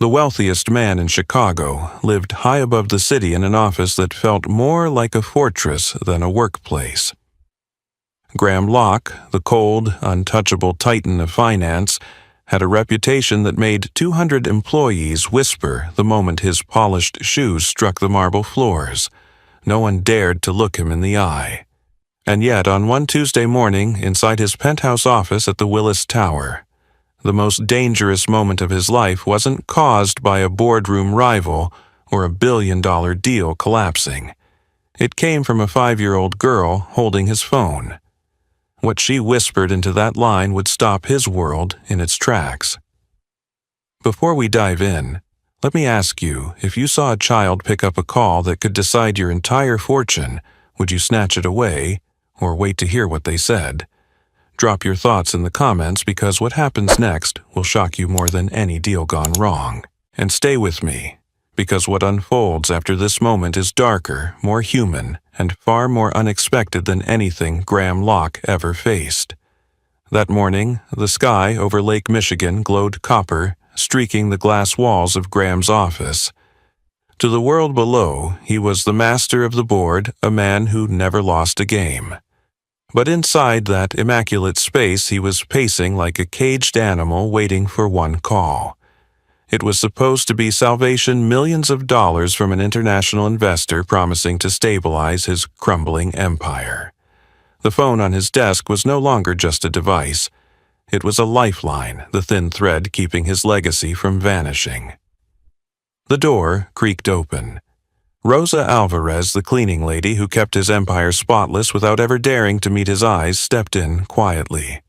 The wealthiest man in Chicago lived high above the city in an office that felt more like a fortress than a workplace. Graham Locke, the cold, untouchable titan of finance, had a reputation that made 200 employees whisper the moment his polished shoes struck the marble floors. No one dared to look him in the eye. And yet, on one Tuesday morning, inside his penthouse office at the Willis Tower, the most dangerous moment of his life wasn't caused by a boardroom rival or a billion-dollar deal collapsing. It came from a 5-year-old girl holding his phone. What she whispered into that line would stop his world in its tracks. Before we dive in, let me ask you, if you saw a child pick up a call that could decide your entire fortune, would you snatch it away or wait to hear what they said? Drop your thoughts in the comments because what happens next will shock you more than any deal gone wrong. And stay with me, because what unfolds after this moment is darker, more human, and far more unexpected than anything Graham Locke ever faced. That morning, the sky over Lake Michigan glowed copper, streaking the glass walls of Graham's office. To the world below, he was the master of the board, a man who never lost a game. But inside that immaculate space he was pacing like a caged animal waiting for one call. It was supposed to be salvation millions of dollars from an international investor promising to stabilize his crumbling empire. The phone on his desk was no longer just a device. It was a lifeline, the thin thread keeping his legacy from vanishing. The door creaked open. Rosa Alvarez, the cleaning lady who kept his empire spotless without ever daring to meet his eyes, stepped in quietly.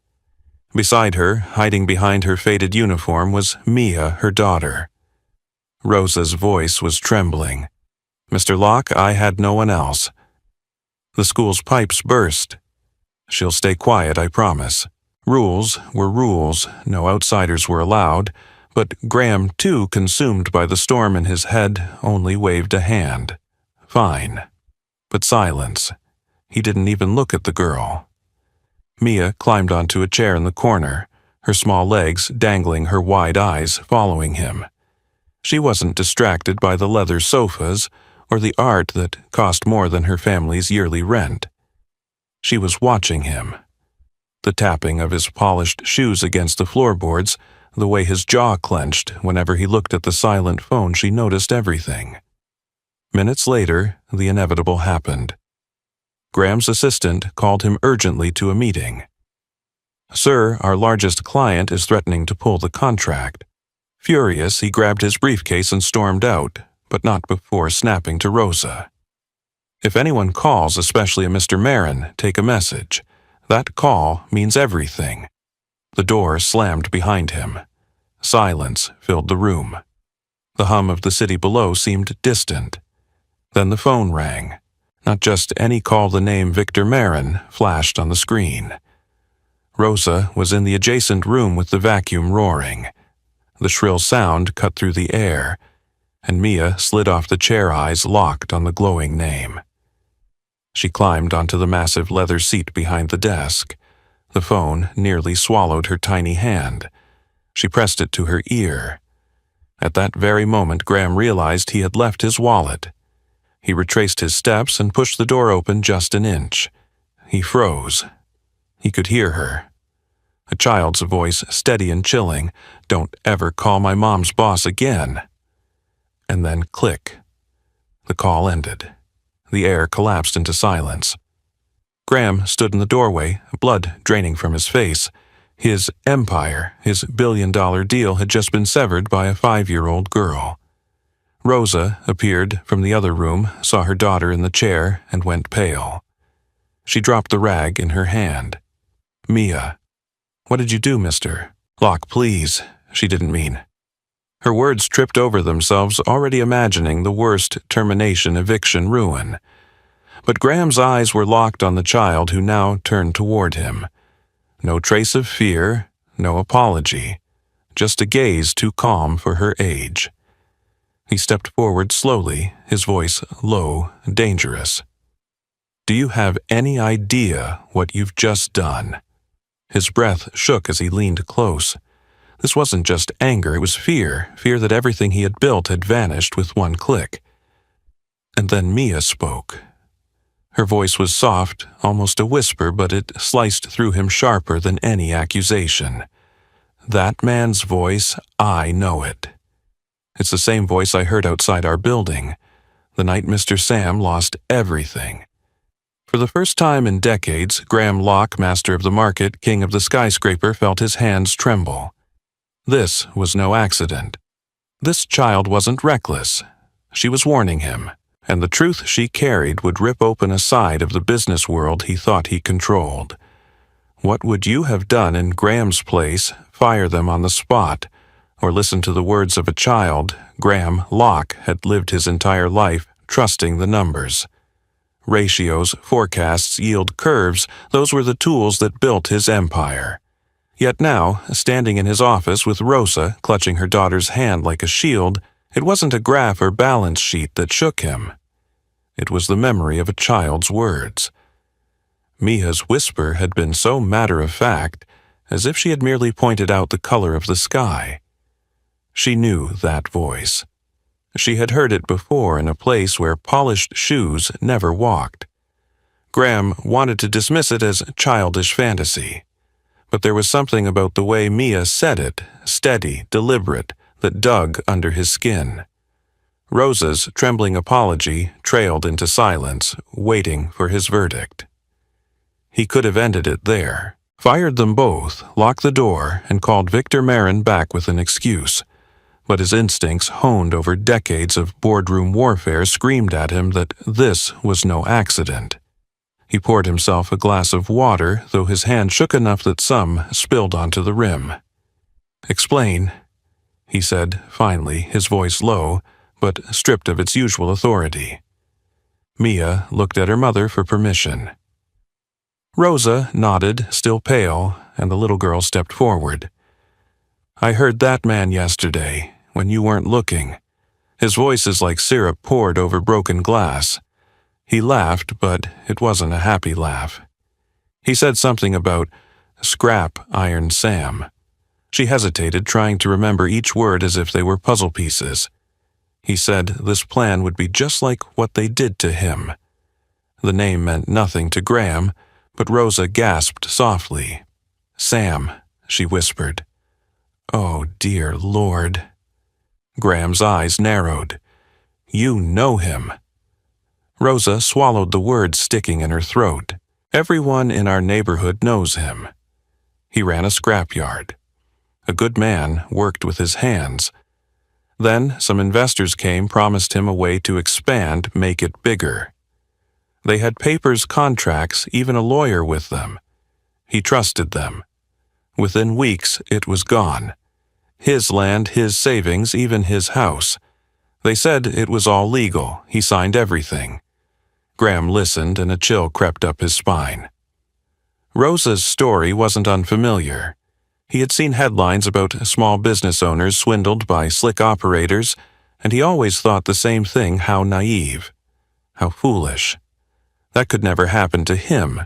Beside her, hiding behind her faded uniform, was Mia, her daughter. Rosa's voice was trembling. "Mr. Locke, I had no one else." The school's pipes burst. "She'll stay quiet, I promise." Rules were rules, no outsiders were allowed, but Graham, too consumed by the storm in his head, only waved a hand. Fine. But silence. He didn't even look at the girl. Mia climbed onto a chair in the corner, her small legs dangling, her wide eyes following him. She wasn't distracted by the leather sofas or the art that cost more than her family's yearly rent. She was watching him. The tapping of his polished shoes against the floorboards, the way his jaw clenched whenever he looked at the silent phone, she noticed everything. Minutes later, the inevitable happened. Graham's assistant called him urgently to a meeting. "Sir, our largest client is threatening to pull the contract." Furious, he grabbed his briefcase and stormed out, but not before snapping to Rosa. "If anyone calls, especially a Mr. Marin, take a message. That call means everything." The door slammed behind him. Silence filled the room. The hum of the city below seemed distant. Then the phone rang. Not just any call, the name Victor Marin flashed on the screen. Rosa was in the adjacent room with the vacuum roaring. The shrill sound cut through the air, and Mia slid off the chair, eyes locked on the glowing name. She climbed onto the massive leather seat behind the desk. The phone nearly swallowed her tiny hand. She pressed it to her ear. At that very moment, Graham realized he had left his wallet. He retraced his steps and pushed the door open just an inch. He froze. He could hear her. A child's voice, steady and chilling. "Don't ever call my mom's boss again." And then click. The call ended. The air collapsed into silence. Graham stood in the doorway, blood draining from his face. His empire, his billion-dollar deal, had just been severed by a 5-year-old girl. Rosa appeared from the other room, saw her daughter in the chair, and went pale. She dropped the rag in her hand. "Mia." "What did you do, Mr. Locke, please?" She didn't mean. Her words tripped over themselves, already imagining the worst termination, eviction, ruin. But Graham's eyes were locked on the child, who now turned toward him. No trace of fear, no apology, just a gaze too calm for her age. He stepped forward slowly, his voice low, dangerous. "Do you have any idea what you've just done?" His breath shook as he leaned close. This wasn't just anger, it was fear that everything he had built had vanished with one click. And then Mia spoke. Her voice was soft, almost a whisper, but it sliced through him sharper than any accusation. That man's voice, I know it. It's the same voice I heard outside our building, the night Mr. Sam lost everything. For the first time in decades, Graham Locke, master of the market, king of the skyscraper, felt his hands tremble. This was no accident. This child wasn't reckless. She was warning him, and the truth she carried would rip open a side of the business world he thought he controlled. What would you have done in Graham's place? Fire them on the spot, or listen to the words of a child Graham Locke had lived his entire life trusting the numbers. Ratios, forecasts, yield curves, those were the tools that built his empire. Yet now, standing in his office with Rosa clutching her daughter's hand like a shield, it wasn't a graph or balance sheet that shook him. It was the memory of a child's words. Mia's whisper had been so matter-of-fact, as if she had merely pointed out the color of the sky. She knew that voice. She had heard it before in a place where polished shoes never walked. Graham wanted to dismiss it as childish fantasy, but there was something about the way Mia said it, steady, deliberate, that dug under his skin. Rosa's trembling apology trailed into silence, waiting for his verdict. He could have ended it there, fired them both, locked the door, and called Victor Marin back with an excuse. But his instincts, honed over decades of boardroom warfare, screamed at him that this was no accident. He poured himself a glass of water, though his hand shook enough that some spilled onto the rim. "Explain," he said, finally, his voice low, but stripped of its usual authority. Mia looked at her mother for permission. Rosa nodded, still pale, and the little girl stepped forward. "I heard that man yesterday, when you weren't looking. His voice is like syrup poured over broken glass. He laughed, but it wasn't a happy laugh. He said something about scrap Iron Sam." She hesitated, trying to remember each word as if they were puzzle pieces. He said this plan would be just like what they did to him. The name meant nothing to Graham, but Rosa gasped softly. "Sam," she whispered. "Oh, dear Lord." Graham's eyes narrowed. "You know him." Rosa swallowed the words sticking in her throat. "Everyone in our neighborhood knows him. He ran a scrapyard. A good man, worked with his hands. Then some investors came, promised him a way to expand, make it bigger. They had papers, contracts, even a lawyer with them. He trusted them. Within weeks, it was gone. His land, his savings, even his house. They said it was all legal. He signed everything." Graham listened, and a chill crept up his spine. Rosa's story wasn't unfamiliar. He had seen headlines about small business owners swindled by slick operators, and he always thought the same thing: how naive, how foolish. That could never happen to him.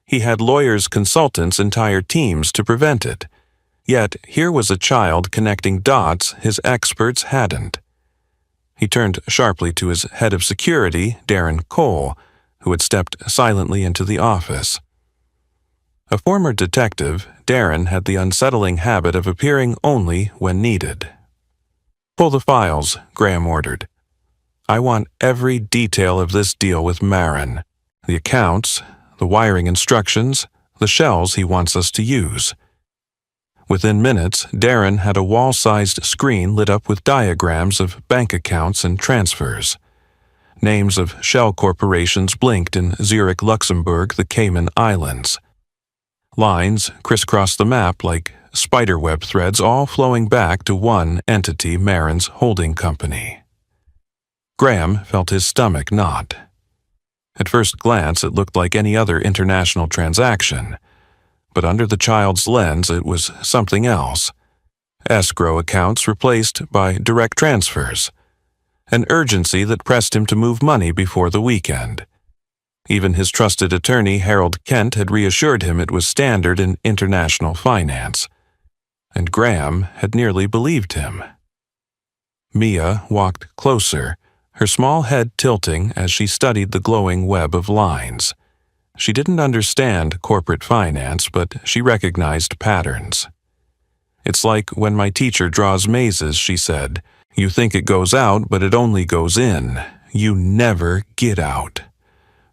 He had lawyers, consultants, entire teams to prevent it. Yet here was a child connecting dots his experts hadn't. He turned sharply to his head of security, Darren Cole, who had stepped silently into the office. A former detective, Darren had the unsettling habit of appearing only when needed. "Pull the files," Graham ordered. "I want every detail of this deal with Marin. The accounts, the wiring instructions, the shells he wants us to use." Within minutes, Darren had a wall-sized screen lit up with diagrams of bank accounts and transfers. Names of shell corporations blinked in Zurich, Luxembourg, the Cayman Islands. Lines crisscrossed the map like spiderweb threads, all flowing back to one entity, Marin's holding company. Graham felt his stomach knot. At first glance, it looked like any other international transaction, but under the child's lens, it was something else. Escrow accounts replaced by direct transfers. An urgency that pressed him to move money before the weekend. Even his trusted attorney, Harold Kent, had reassured him it was standard in international finance. and Graham had nearly believed him. Mia walked closer, her small head tilting as she studied the glowing web of lines. She didn't understand corporate finance, but she recognized patterns. "It's like when my teacher draws mazes," she said. "You think it goes out, but it only goes in. You never get out."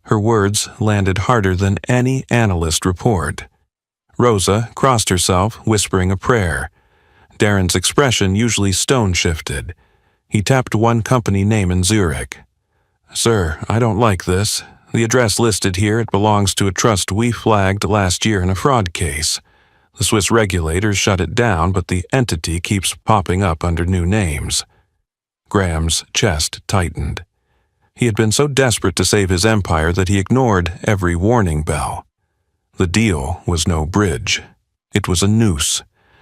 Her words landed harder than any analyst report. Rosa crossed herself, whispering a prayer. Darren's expression usually stone-shifted. He tapped one company name in Zurich. "Sir, I don't like this. The address listed here, it belongs to a trust we flagged last year in a fraud case. The Swiss regulators shut it down, but the entity keeps popping up under new names." Graham's chest tightened. He had been so desperate to save his empire that he ignored every warning bell. The deal was no bridge. It was a noose,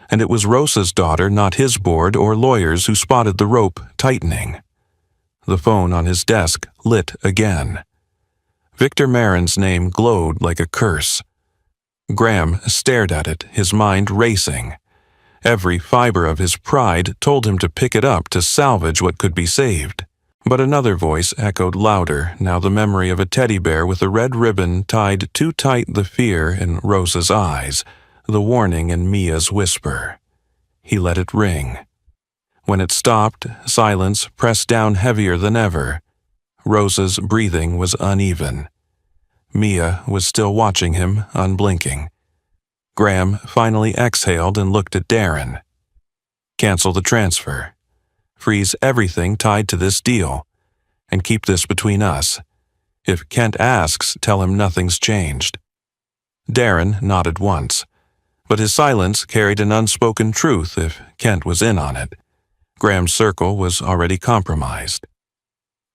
and it was Rosa's daughter, not his board or lawyers, who spotted the rope tightening. The phone on his desk lit again. Victor Marin's name glowed like a curse. Graham stared at it, his mind racing. Every fiber of his pride told him to pick it up to salvage what could be saved. But another voice echoed louder, now the memory of a teddy bear with a red ribbon tied too tight, the fear in Rosa's eyes, the warning in Mia's whisper. He let it ring. When it stopped, silence pressed down heavier than ever. Rosa's breathing was uneven. Mia was still watching him, unblinking. Graham finally exhaled and looked at Darren. "Cancel the transfer. Freeze everything tied to this deal, and keep this between us. If Kent asks, tell him nothing's changed." Darren nodded once, but his silence carried an unspoken truth if Kent was in on it. Graham's circle was already compromised.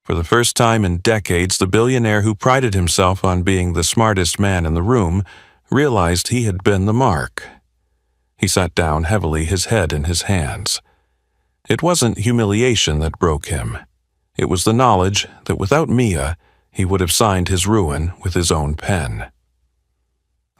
For the first time in decades, the billionaire who prided himself on being the smartest man in the room realized he had been the mark. He sat down heavily, his head in his hands. It wasn't humiliation that broke him. It was the knowledge that without Mia, he would have signed his ruin with his own pen.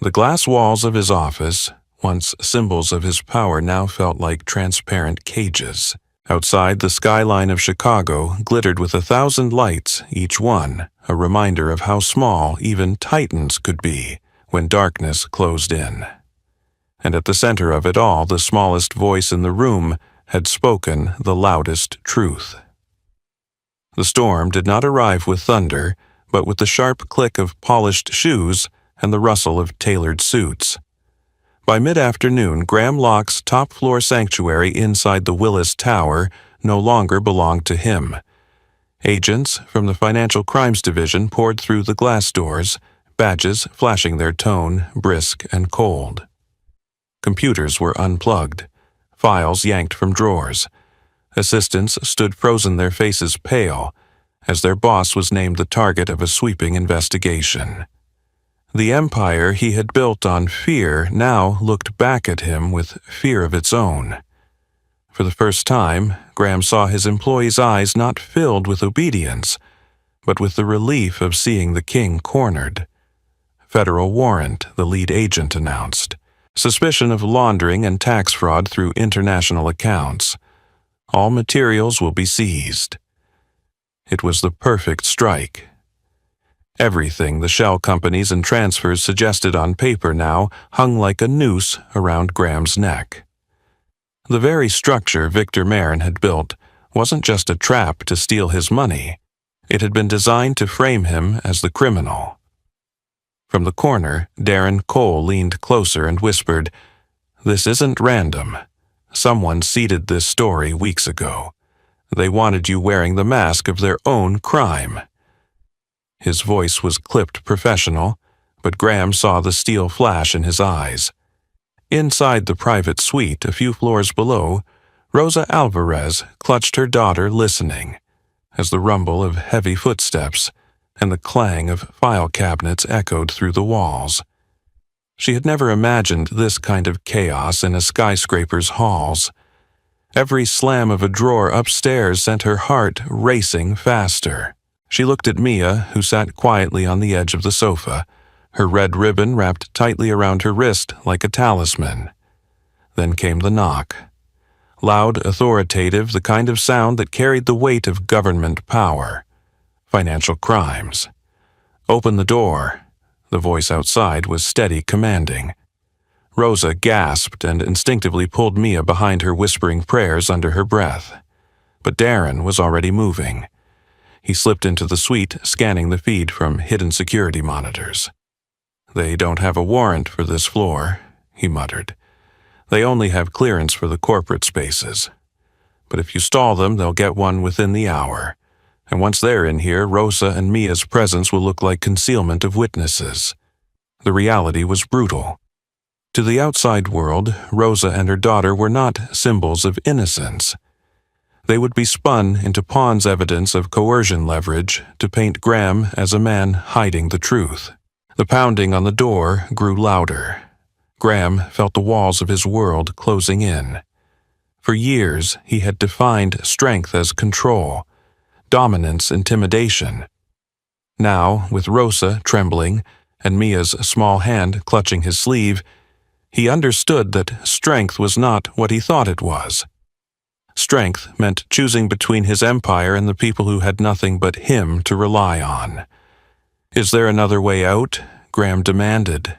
The glass walls of his office, once symbols of his power, now felt like transparent cages. Outside, the skyline of Chicago glittered with 1,000 lights, each one a reminder of how small even titans could be when darkness closed in. And at the center of it all, the smallest voice in the room had spoken the loudest truth. The storm did not arrive with thunder, but with the sharp click of polished shoes and the rustle of tailored suits. By mid-afternoon, Graham Locke's top-floor sanctuary inside the Willis Tower no longer belonged to him. Agents from the Financial Crimes Division poured through the glass doors, badges flashing their tone, brisk and cold. Computers were unplugged, files yanked from drawers. Assistants stood frozen, their faces pale, as their boss was named the target of a sweeping investigation. The empire he had built on fear now looked back at him with fear of its own. For the first time, Graham saw his employees' eyes not filled with obedience, but with the relief of seeing the king cornered. "Federal warrant," the lead agent announced. "Suspicion of laundering and tax fraud through international accounts. All materials will be seized." It was the perfect strike. Everything the shell companies and transfers suggested on paper now hung like a noose around Graham's neck. The very structure Victor Marin had built wasn't just a trap to steal his money. It had been designed to frame him as the criminal. From the corner, Darren Cole leaned closer and whispered, "This isn't random. Someone seeded this story weeks ago. They wanted you wearing the mask of their own crime." His voice was clipped professional, but Graham saw the steel flash in his eyes. Inside the private suite, a few floors below, Rosa Alvarez clutched her daughter, listening, as the rumble of heavy footsteps and the clang of file cabinets echoed through the walls. She had never imagined this kind of chaos in a skyscraper's halls. Every slam of a drawer upstairs sent her heart racing faster. She looked at Mia, who sat quietly on the edge of the sofa, her red ribbon wrapped tightly around her wrist like a talisman. Then came the knock. Loud, authoritative, the kind of sound that carried the weight of government power. Financial crimes. "Open the door." The voice outside was steady, commanding. Rosa gasped and instinctively pulled Mia behind her, whispering prayers under her breath. But Darren was already moving. He slipped into the suite, scanning the feed from hidden security monitors. "They don't have a warrant for this floor," he muttered. "They only have clearance for the corporate spaces. But if you stall them, they'll get one within the hour. And once they're in here, Rosa and Mia's presence will look like concealment of witnesses." The reality was brutal. To the outside world, Rosa and her daughter were not symbols of innocence. They would be spun into pawns, evidence of coercion leverage, to paint Graham as a man hiding the truth. The pounding on the door grew louder. Graham felt the walls of his world closing in. For years, he had defined strength as control, dominance, intimidation. Now, with Rosa trembling and Mia's small hand clutching his sleeve, he understood that strength was not what he thought it was. Strength meant choosing between his empire and the people who had nothing but him to rely on. "Is there another way out?" Graham demanded.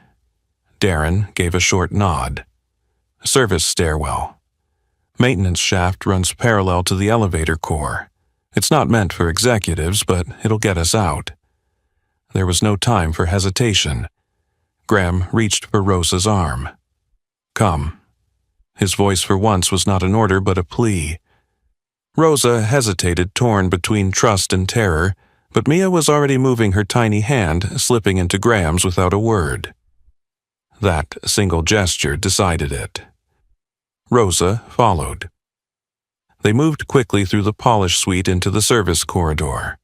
Darren gave a short nod. "Service stairwell. Maintenance shaft runs parallel to the elevator core. It's not meant for executives, but it'll get us out." There was no time for hesitation. Graham reached for Rosa's arm. "Come." His voice for once was not an order but a plea. Rosa hesitated, torn between trust and terror, but Mia was already moving her tiny hand, slipping into Graham's without a word. That single gesture decided it. Rosa followed. They moved quickly through the polished suite into the service corridor.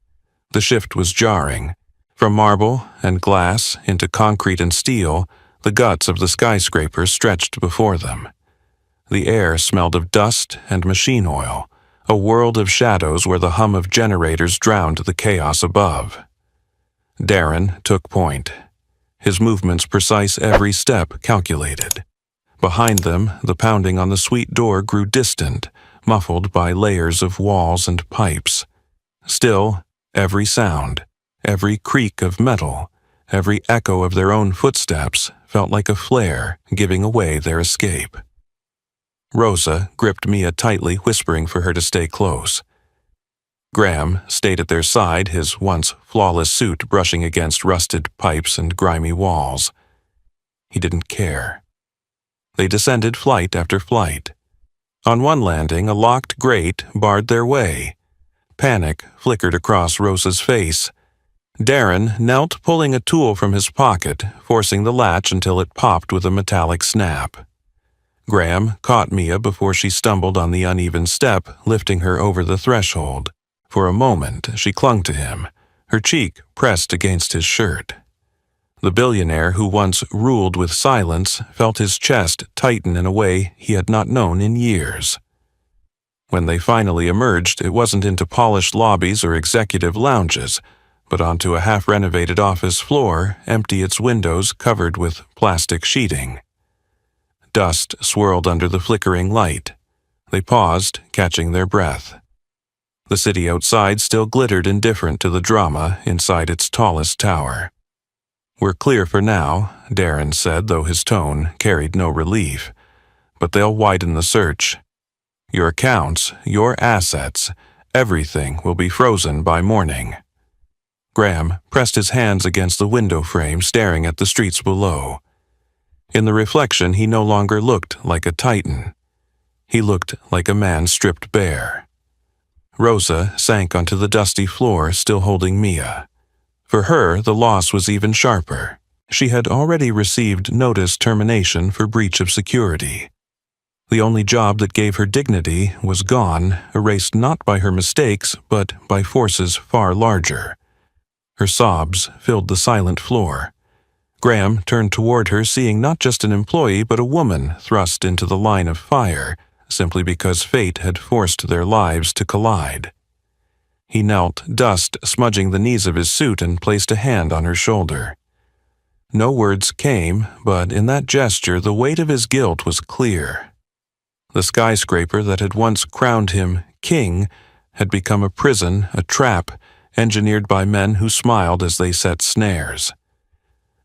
The shift was jarring. From marble and glass into concrete and steel, the guts of the skyscraper stretched before them. The air smelled of dust and machine oil, a world of shadows where the hum of generators drowned the chaos above. Darren took point, his movements precise, every step calculated. Behind them, the pounding on the suite door grew distant, muffled by layers of walls and pipes. Still, every sound, every creak of metal, every echo of their own footsteps felt like a flare giving away their escape. Rosa gripped Mia tightly, whispering for her to stay close. Graham stayed at their side, his once flawless suit brushing against rusted pipes and grimy walls. He didn't care. They descended flight after flight. On one landing, a locked grate barred their way. Panic flickered across Rosa's face. Darren knelt, pulling a tool from his pocket, forcing the latch until it popped with a metallic snap. Graham caught Mia before she stumbled on the uneven step, lifting her over the threshold. For a moment, she clung to him, her cheek pressed against his shirt. The billionaire who once ruled with silence felt his chest tighten in a way he had not known in years. When they finally emerged, it wasn't into polished lobbies or executive lounges, but onto a half-renovated office floor, empty, its windows covered with plastic sheeting. Dust swirled under the flickering light. They paused, catching their breath. The city outside still glittered, indifferent to the drama inside its tallest tower. "We're clear for now," Darren said, though his tone carried no relief. "But they'll widen the search. Your accounts, your assets, everything will be frozen by morning." Graham pressed his hands against the window frame, staring at the streets below. In the reflection, he no longer looked like a titan. He looked like a man stripped bare. Rosa sank onto the dusty floor, still holding Mia. For her, the loss was even sharper. She had already received notice termination for breach of security. The only job that gave her dignity was gone, erased not by her mistakes, but by forces far larger. Her sobs filled the silent floor. Graham turned toward her, seeing not just an employee but a woman thrust into the line of fire, simply because fate had forced their lives to collide. He knelt, dust smudging the knees of his suit, and placed a hand on her shoulder. No words came, but in that gesture the weight of his guilt was clear. The skyscraper that had once crowned him king had become a prison, a trap, engineered by men who smiled as they set snares.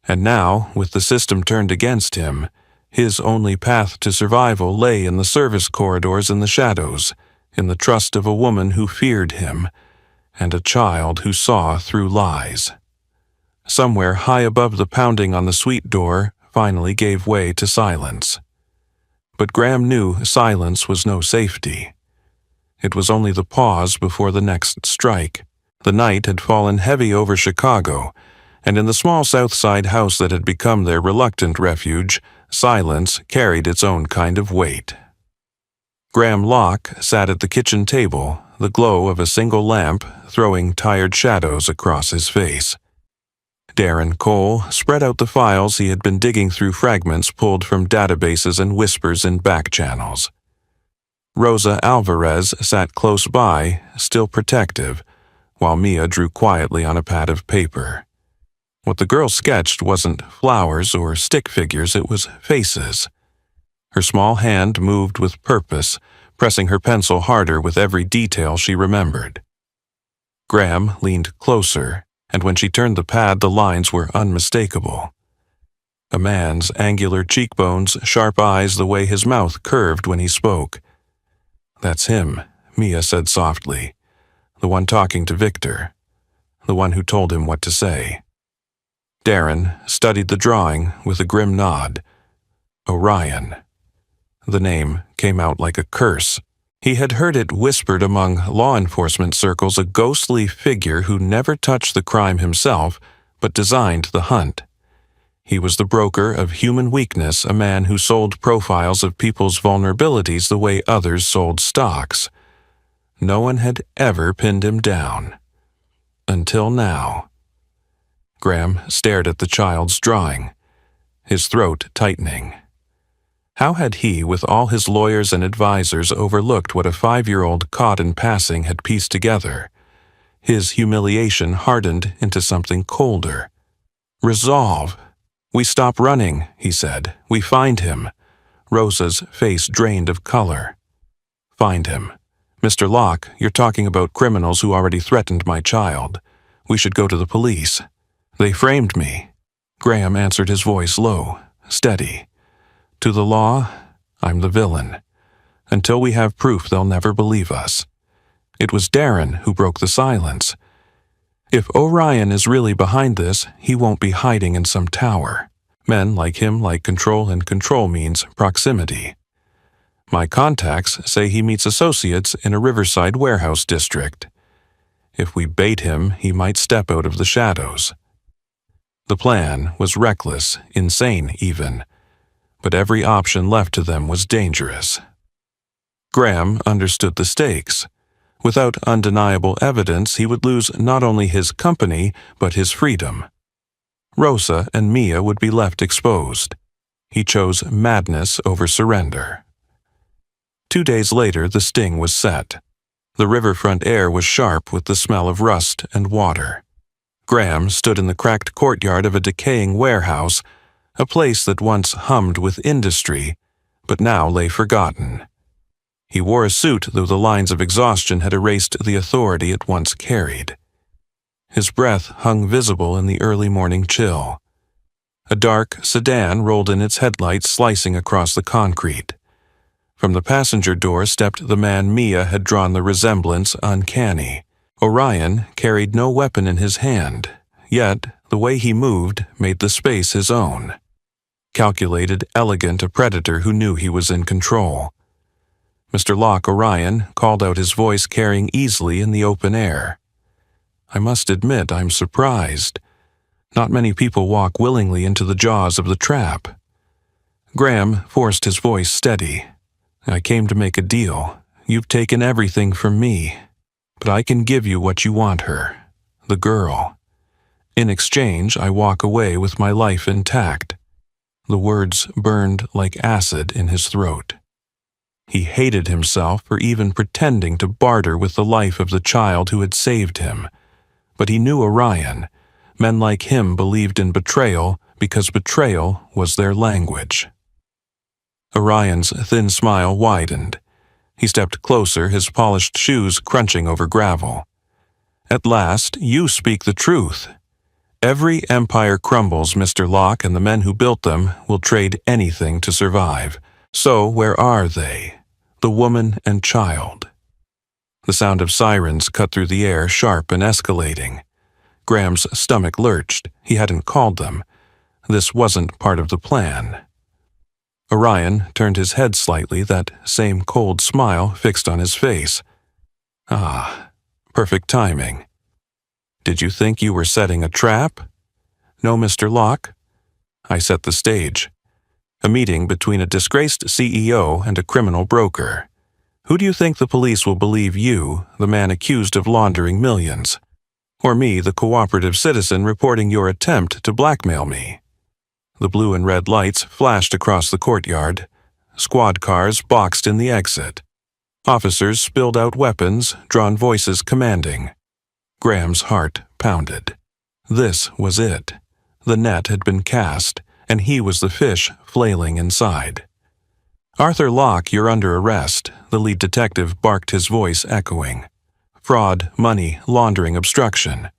And now, with the system turned against him, his only path to survival lay in the service corridors in the shadows, in the trust of a woman who feared him, and a child who saw through lies. Somewhere high above the pounding on the suite door finally gave way to silence. But Graham knew silence was no safety. It was only the pause before the next strike. The night had fallen heavy over Chicago, and in the small South Side house that had become their reluctant refuge, silence carried its own kind of weight. Graham Locke sat at the kitchen table, the glow of a single lamp throwing tired shadows across his face. Darren Cole spread out the files he had been digging through, fragments pulled from databases and whispers in back channels. Rosa Alvarez sat close by, still protective, while Mia drew quietly on a pad of paper. What the girl sketched wasn't flowers or stick figures, it was faces. Her small hand moved with purpose, pressing her pencil harder with every detail she remembered. Graham leaned closer, and when she turned the pad, the lines were unmistakable. A man's angular cheekbones, sharp eyes, the way his mouth curved when he spoke. "That's him," Mia said softly. "The one talking to Victor. The one who told him what to say." Darren studied the drawing with a grim nod. Orion. The name came out like a curse. He had heard it whispered among law enforcement circles, a ghostly figure who never touched the crime himself, but designed the hunt. He was the broker of human weakness, a man who sold profiles of people's vulnerabilities the way others sold stocks. No one had ever pinned him down. Until now. Graham stared at the child's drawing, his throat tightening. How had he, with all his lawyers and advisors, overlooked what a 5-year-old caught in passing had pieced together? His humiliation hardened into something colder. Resolve. "We stop running," he said. "We find him." Rosa's face drained of color. "Find him. Mr. Locke, you're talking about criminals who already threatened my child. We should go to the police. They framed me." Graham answered, his voice low, steady. "To the law, I'm the villain. Until we have proof, they'll never believe us." It was Darren who broke the silence. If Orion is really behind this, he won't be hiding in some tower. Men like him like control, and control means proximity. My contacts say he meets associates in a Riverside warehouse district. If we bait him, he might step out of the shadows. The plan was reckless, insane even, but every option left to them was dangerous. Graham understood the stakes. Without undeniable evidence, he would lose not only his company, but his freedom. Rosa and Mia would be left exposed. He chose madness over surrender. 2 days later, the sting was set. The riverfront air was sharp with the smell of rust and water. Graham stood in the cracked courtyard of a decaying warehouse, a place that once hummed with industry, but now lay forgotten. He wore a suit, though the lines of exhaustion had erased the authority it once carried. His breath hung visible in the early morning chill. A dark sedan rolled in, its headlights slicing across the concrete. From the passenger door stepped the man Mia had drawn the resemblance uncanny. Orion carried no weapon in his hand, yet the way he moved made the space his own. Calculated, elegant, a predator who knew he was in control. Mr. Locke, Orion called out, his voice carrying easily in the open air. "I must admit I'm surprised. Not many people walk willingly into the jaws of the trap." Graham forced his voice steady. "I came to make a deal. You've taken everything from me, but I can give you what you want her, the girl. In exchange, I walk away with my life intact." The words burned like acid in his throat. He hated himself for even pretending to barter with the life of the child who had saved him. But he knew Orion. Men like him believed in betrayal because betrayal was their language. Orion's thin smile widened. He stepped closer, his polished shoes crunching over gravel. "At last, you speak the truth. Every empire crumbles, Mr. Locke, and the men who built them will trade anything to survive. So where are they? The woman and child?" The sound of sirens cut through the air, sharp and escalating. Graham's stomach lurched. He hadn't called them. This wasn't part of the plan. Orion turned his head slightly, that same cold smile fixed on his face. "Ah, perfect timing. Did you think you were setting a trap?" "No, Mr. Locke. I set the stage. A meeting between a disgraced CEO and a criminal broker. Who do you think the police will believe, you, the man accused of laundering millions? Or me, the cooperative citizen reporting your attempt to blackmail me?" The blue and red lights flashed across the courtyard. Squad cars boxed in the exit. Officers spilled out weapons, drawn voices commanding. Graham's heart pounded. This was it. The net had been cast, and he was the fish flailing inside. "Arthur Locke, you're under arrest," the lead detective barked, his voice echoing. "Fraud, money, laundering, obstruction."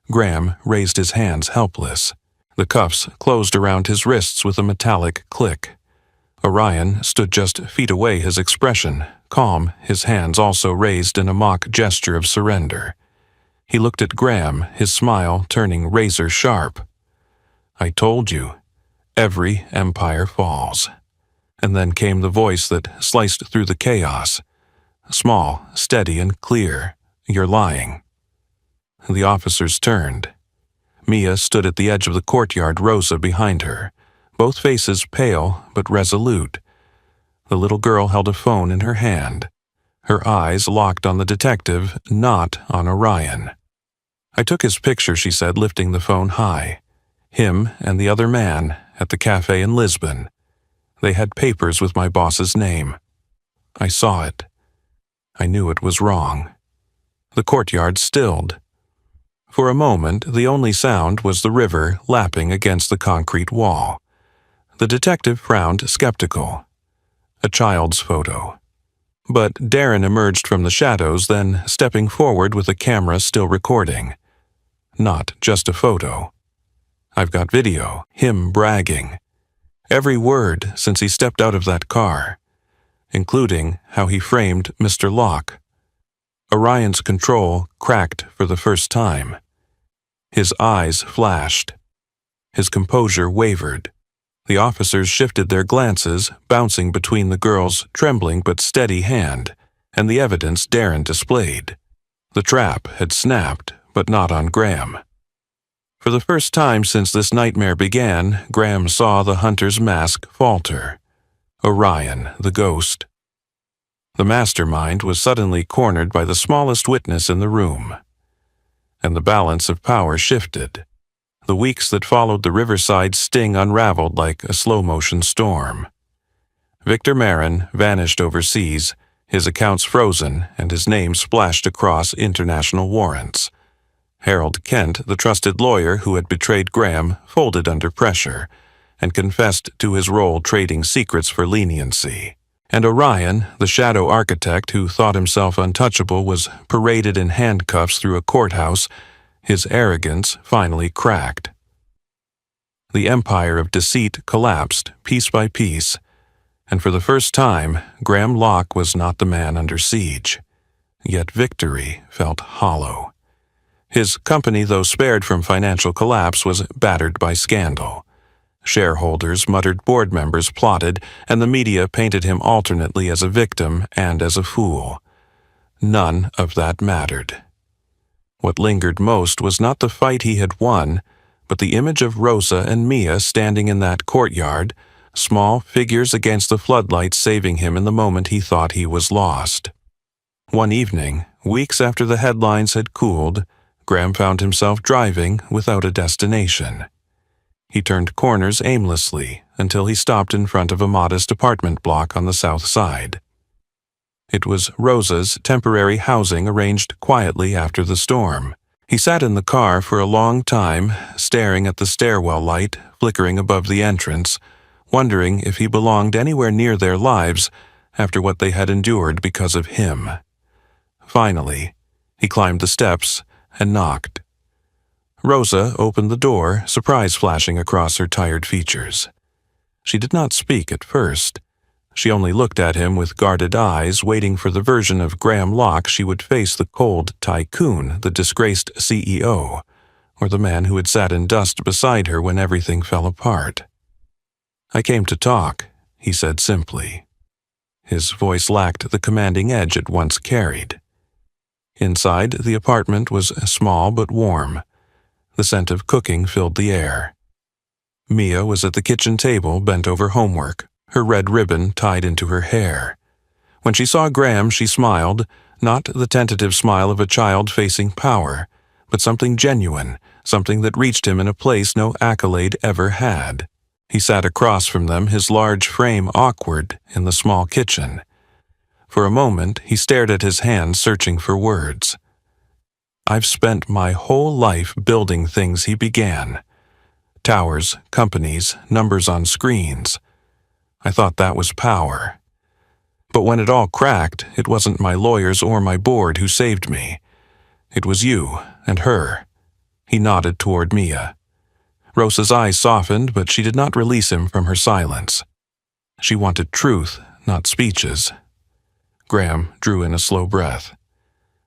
Graham raised his hands, helpless. The cuffs closed around his wrists with a metallic click. Orion stood just feet away, his expression calm, his hands also raised in a mock gesture of surrender. He looked at Graham, his smile turning razor sharp. "I told you, every empire falls." And then came the voice that sliced through the chaos. Small, steady, and clear. "You're lying." The officers turned. Mia stood at the edge of the courtyard, Rosa behind her, both faces pale but resolute. The little girl held a phone in her hand, her eyes locked on the detective, not on Orion. "I took his picture," she said, lifting the phone high. "Him and the other man at the cafe in Lisbon. They had papers with my boss's name. I saw it. I knew it was wrong." The courtyard stilled. For a moment, the only sound was the river lapping against the concrete wall. The detective frowned, skeptical. A child's photo. But Darren emerged from the shadows, then stepping forward with a camera still recording. Not just a photo. "I've got video, him bragging. Every word since he stepped out of that car, including how he framed Mr. Locke." Orion's control cracked for the first time. His eyes flashed. His composure wavered. The officers shifted their glances, bouncing between the girl's trembling but steady hand and the evidence Darren displayed. The trap had snapped, but not on Graham. For the first time since this nightmare began, Graham saw the hunter's mask falter. Orion, the ghost. The mastermind was suddenly cornered by the smallest witness in the room. And the balance of power shifted. The weeks that followed the riverside sting unraveled like a slow-motion storm. Victor Marin vanished overseas, his accounts frozen and his name splashed across international warrants. Harold Kent, the trusted lawyer who had betrayed Graham, folded under pressure and confessed to his role trading secrets for leniency. And Orion, the shadow architect who thought himself untouchable, was paraded in handcuffs through a courthouse, his arrogance finally cracked. The empire of deceit collapsed piece by piece, and for the first time, Graham Locke was not the man under siege. Yet victory felt hollow. His company, though spared from financial collapse, was battered by scandal. Shareholders, muttered board members plotted, and the media painted him alternately as a victim and as a fool. None of that mattered. What lingered most was not the fight he had won, but the image of Rosa and Mia standing in that courtyard, small figures against the floodlights saving him in the moment he thought he was lost. One evening, weeks after the headlines had cooled, Graham found himself driving without a destination. He turned corners aimlessly until he stopped in front of a modest apartment block on the south side. It was Rosa's temporary housing arranged quietly after the storm. He sat in the car for a long time, staring at the stairwell light flickering above the entrance, wondering if he belonged anywhere near their lives after what they had endured because of him. Finally, he climbed the steps and knocked. Rosa opened the door, surprise flashing across her tired features. She did not speak at first. She only looked at him with guarded eyes, waiting for the version of Graham Locke she would face: the cold tycoon, the disgraced CEO, or the man who had sat in dust beside her when everything fell apart. "I came to talk," he said simply. His voice lacked the commanding edge it once carried. Inside, the apartment was small but warm. The scent of cooking filled the air. Mia was at the kitchen table, bent over homework, her red ribbon tied into her hair. When she saw Graham, she smiled, not the tentative smile of a child facing power, but something genuine, something that reached him in a place no accolade ever had. He sat across from them, his large frame awkward, in the small kitchen. For a moment, he stared at his hands, searching for words. "I've spent my whole life building things," he began. "Towers, companies, numbers on screens. I thought that was power. But when it all cracked, it wasn't my lawyers or my board who saved me. It was you and her." He nodded toward Mia. Rosa's eyes softened, but she did not release him from her silence. She wanted truth, not speeches. Graham drew in a slow breath.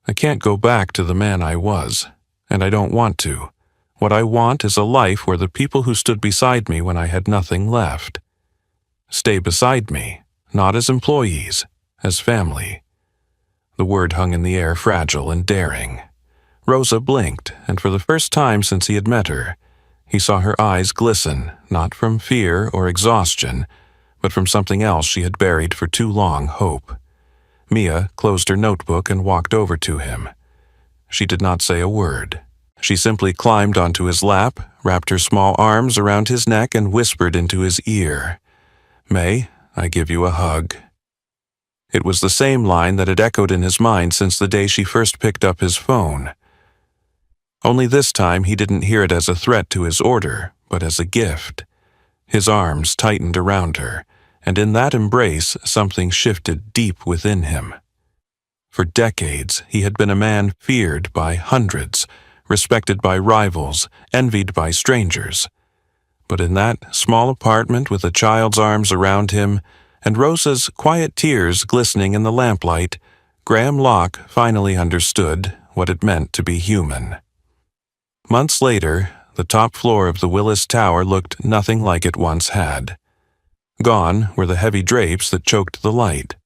"I can't go back to the man I was, and I don't want to. What I want is a life where the people who stood beside me when I had nothing left stay beside me, not as employees, as family." The word hung in the air, fragile and daring. Rosa blinked, and for the first time since he had met her, he saw her eyes glisten, not from fear or exhaustion, but from something else she had buried for too long: hope. Mia closed her notebook and walked over to him. She did not say a word. She simply climbed onto his lap, wrapped her small arms around his neck, and whispered into his ear, "May I give you a hug?" It was the same line that had echoed in his mind since the day she first picked up his phone. Only this time he didn't hear it as a threat to his order, but as a gift. His arms tightened around her, and in that embrace something shifted deep within him. For decades he had been a man feared by hundreds, respected by rivals, envied by strangers. But in that small apartment with a child's arms around him, and Rosa's quiet tears glistening in the lamplight, Graham Locke finally understood what it meant to be human. Months later, the top floor of the Willis Tower looked nothing like it once had. Gone were the heavy drapes that choked the light.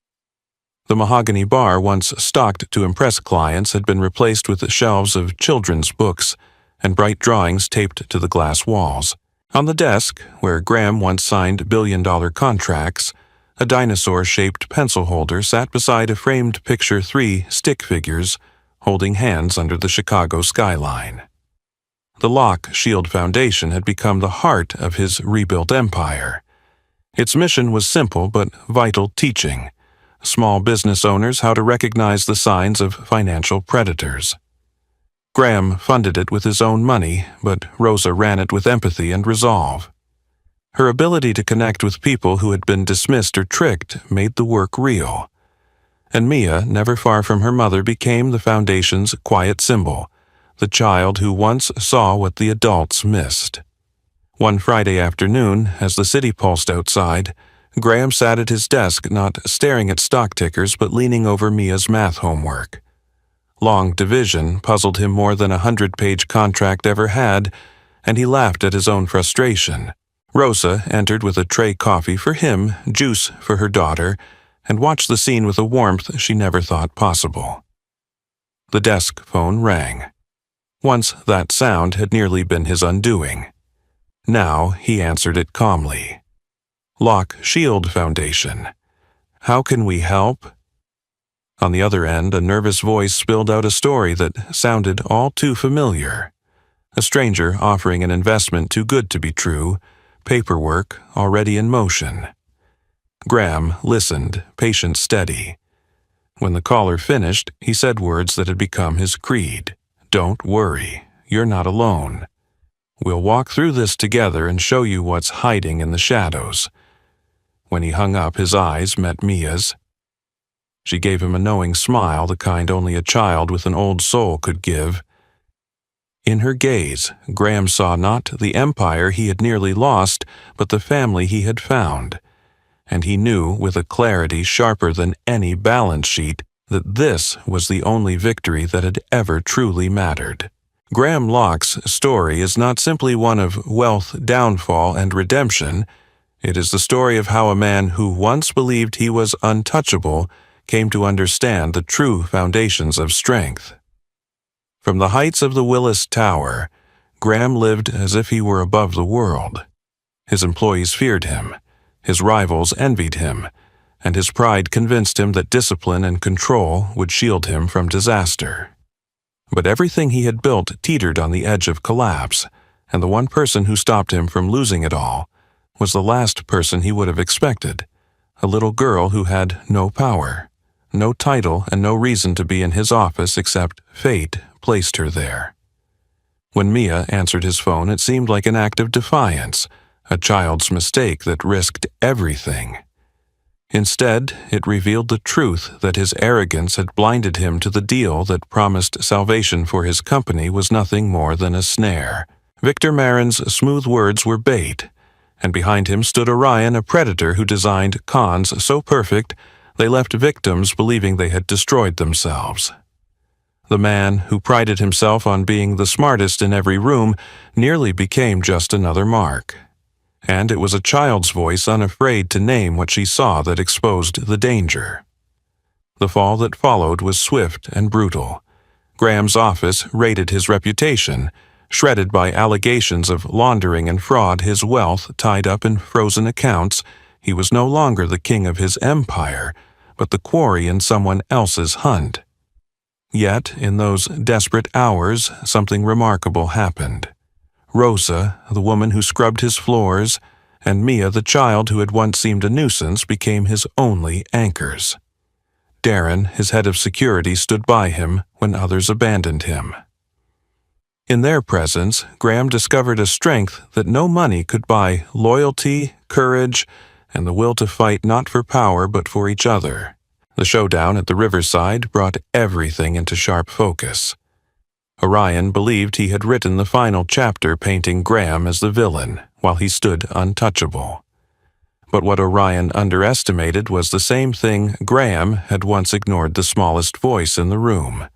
The mahogany bar, once stocked to impress clients, had been replaced with shelves of children's books and bright drawings taped to the glass walls. On the desk, where Graham once signed billion-dollar contracts, a dinosaur-shaped pencil holder sat beside a framed picture, 3 stick figures holding hands under the Chicago skyline. The Locke Shield Foundation had become the heart of his rebuilt empire. Its mission was simple but vital: teaching small business owners how to recognize the signs of financial predators. Graham funded it with his own money, but Rosa ran it with empathy and resolve. Her ability to connect with people who had been dismissed or tricked made the work real. And Mia, never far from her mother, became the foundation's quiet symbol, the child who once saw what the adults missed. One Friday afternoon, as the city pulsed outside, Graham sat at his desk, not staring at stock tickers but leaning over Mia's math homework. Long division puzzled him more than a 100-page contract ever had, and he laughed at his own frustration. Rosa entered with a tray coffee for him, juice for her daughter, and watched the scene with a warmth she never thought possible. The desk phone rang. Once that sound had nearly been his undoing. Now he answered it calmly. Locke Shield Foundation. How can we help? On the other end, a nervous voice spilled out a story that sounded all too familiar. A stranger offering an investment too good to be true, paperwork already in motion. Graham listened, patient, steady. When the caller finished, he said words that had become his creed. "Don't worry, you're not alone. We'll walk through this together and show you what's hiding in the shadows. When he hung up, his eyes met Mia's. She gave him a knowing smile, the kind only a child with an old soul could give. In her gaze, Graham saw not the empire he had nearly lost, but the family he had found. And he knew, with a clarity sharper than any balance sheet, that this was the only victory that had ever truly mattered. Graham Locke's story is not simply one of wealth, downfall, and redemption. It is the story of how a man who once believed he was untouchable came to understand the true foundations of strength. From the heights of the Willis Tower, Graham lived as if he were above the world. His employees feared him, his rivals envied him, and his pride convinced him that discipline and control would shield him from disaster. But everything he had built teetered on the edge of collapse, and the one person who stopped him from losing it all was the last person he would have expected, a little girl who had no power, no title, and no reason to be in his office except fate placed her there. When Mia answered his phone, it seemed like an act of defiance, a child's mistake that risked everything. Instead, it revealed the truth that his arrogance had blinded him to the deal that promised salvation for his company was nothing more than a snare. Victor Marin's smooth words were bait, and behind him stood Orion, a predator who designed cons so perfect they left victims believing they had destroyed themselves. The man who prided himself on being the smartest in every room nearly became just another mark. And it was a child's voice unafraid to name what she saw that exposed the danger. The fall that followed was swift and brutal. Graham's office rated his reputation, shredded by allegations of laundering and fraud, his wealth tied up in frozen accounts. He was no longer the king of his empire, but the quarry in someone else's hunt. Yet, in those desperate hours, something remarkable happened. Rosa, the woman who scrubbed his floors, and Mia, the child who had once seemed a nuisance, became his only anchors. Darren, his head of security, stood by him when others abandoned him. In their presence, Graham discovered a strength that no money could buy: loyalty, courage, and the will to fight not for power but for each other. The showdown at the riverside brought everything into sharp focus. Orion believed he had written the final chapter, painting Graham as the villain, while he stood untouchable. But what Orion underestimated was the same thing Graham had once ignored: the smallest voice in the room.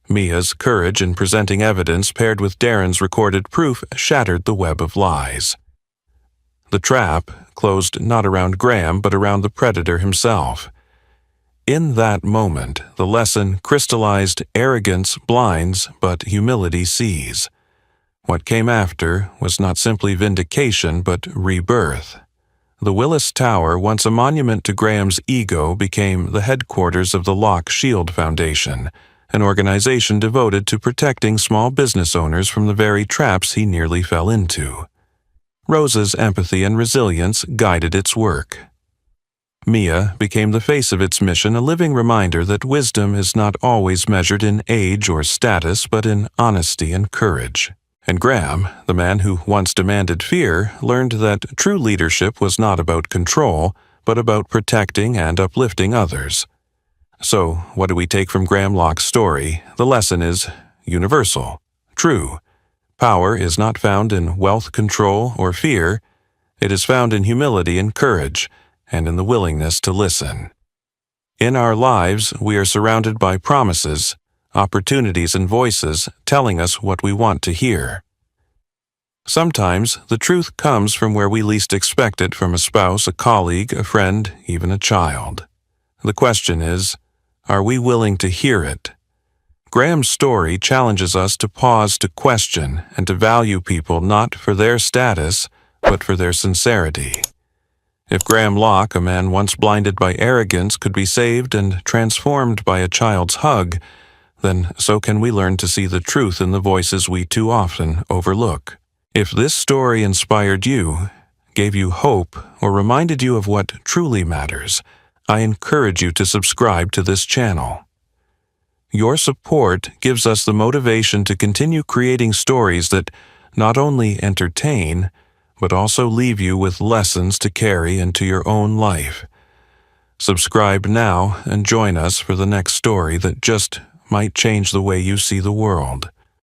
Mia's courage in presenting evidence paired with Darren's recorded proof shattered the web of lies. The trap closed not around Graham but around the predator himself. In that moment, the lesson crystallized: arrogance blinds, but humility sees. What came after was not simply vindication, but rebirth. The Willis Tower, once a monument to Graham's ego, became the headquarters of the Locke Shield Foundation, an organization devoted to protecting small business owners from the very traps he nearly fell into. Rosa's empathy and resilience guided its work. Mia became the face of its mission, a living reminder that wisdom is not always measured in age or status, but in honesty and courage. And Graham, the man who once demanded fear, learned that true leadership was not about control, but about protecting and uplifting others. So, what do we take from Graham Locke's story? The lesson is universal, true. Power is not found in wealth, control, or fear. It is found in humility and courage, and in the willingness to listen. In our lives, we are surrounded by promises, opportunities, and voices telling us what we want to hear. Sometimes the truth comes from where we least expect it, from a spouse, a colleague, a friend, even a child. The question is, are we willing to hear it? Graham's story challenges us to pause, to question, and to value people not for their status, but for their sincerity. If Graham Locke, a man once blinded by arrogance, could be saved and transformed by a child's hug, then so can we learn to see the truth in the voices we too often overlook. If this story inspired you, gave you hope, or reminded you of what truly matters, I encourage you to subscribe to this channel. Your support gives us the motivation to continue creating stories that not only entertain, but also leave you with lessons to carry into your own life. Subscribe now and join us for the next story that just might change the way you see the world.